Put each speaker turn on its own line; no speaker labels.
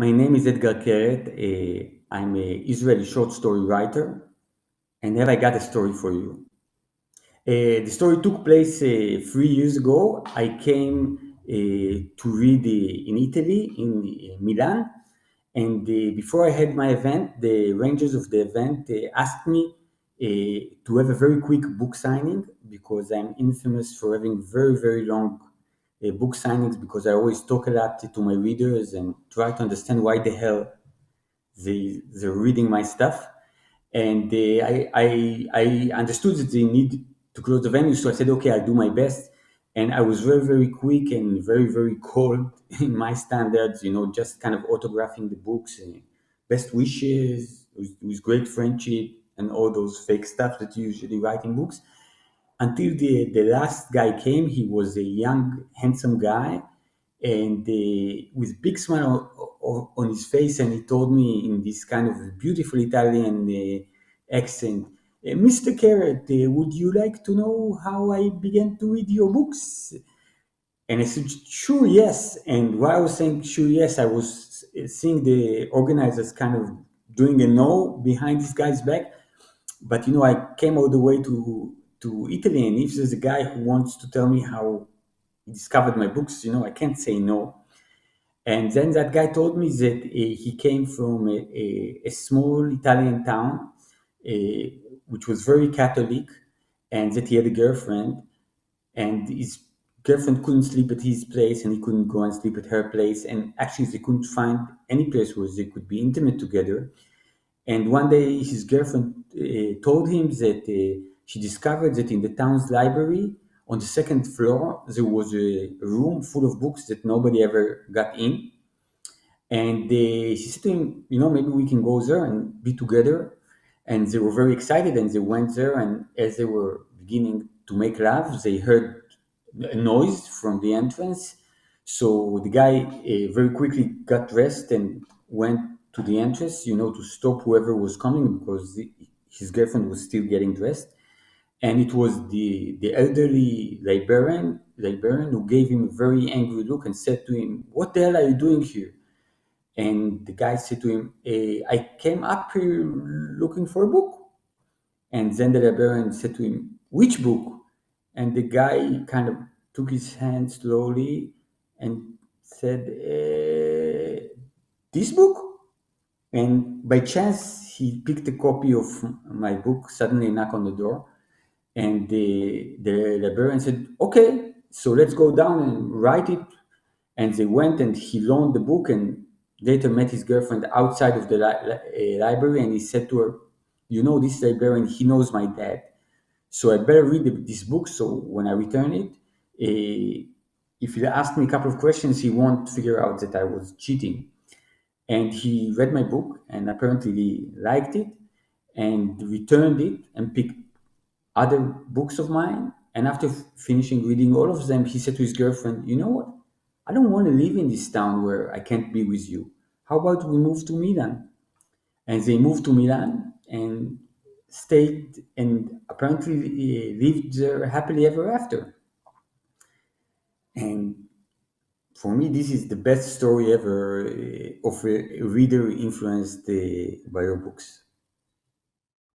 my name is Etgar Keret. I'm an Israeli short story writer, and here I got a story for you. The story took place 3 years ago. I came to read in Italy, in Milan, and before I had my event, the rangers of the event asked me to have a very quick book signing because I'm infamous for having very, very long book signings because I always talk a lot to my readers and try to understand why the hell they're reading my stuff. And I understood that they need to close the venue, so I said, okay, I'll do my best. And I was very, very quick and very, very cold in my standards, just kind of autographing the books, and best wishes, with great friendship, and all those fake stuff that you usually write in books. Until the last guy came. He was a young, handsome guy, and with big smile on his face, and he told me in this kind of beautiful Italian accent, Mr. Carrot, would you like to know how I began to read your books? And I said, sure, yes. And while I was saying sure, yes, I was seeing the organizers kind of doing a no behind this guy's back. But I came all the way to Italy, and if there's a guy who wants to tell me how he discovered my books, I can't say no. And then that guy told me that he came from a small Italian town, uh, which was very Catholic, and that he had a girlfriend, and his girlfriend couldn't sleep at his place, and he couldn't go and sleep at her place. And actually, they couldn't find any place where they could be intimate together. And one day, his girlfriend told him that she discovered that in the town's library, on the second floor, there was a room full of books that nobody ever got in. And she said to him, maybe we can go there and be together. And they were very excited, and they went there. And as they were beginning to make love, they heard a noise from the entrance. So the guy very quickly got dressed and went to the entrance, to stop whoever was coming because his girlfriend was still getting dressed. And it was the elderly librarian who gave him a very angry look and said to him, "What the hell are you doing here?" And the guy said to him, I came up here looking for a book. And then the librarian said to him, which book? And the guy kind of took his hand slowly and said, this book? And by chance, he picked a copy of my book, suddenly knocked on the door. And the librarian said, okay, so let's go down and write it. And they went, and he loaned the book, and later met his girlfriend outside of the library. And he said to her, this librarian, he knows my dad. So I better read this book. So when I return it, if he asks me a couple of questions, he won't figure out that I was cheating. And he read my book and apparently he liked it and returned it and picked other books of mine. And after finishing reading all of them, he said to his girlfriend, you know what? I don't want to live in this town where I can't be with you. How about we move to Milan? And they moved to Milan and stayed and apparently lived there happily ever after. And for me, this is the best story ever of a reader influenced by your books.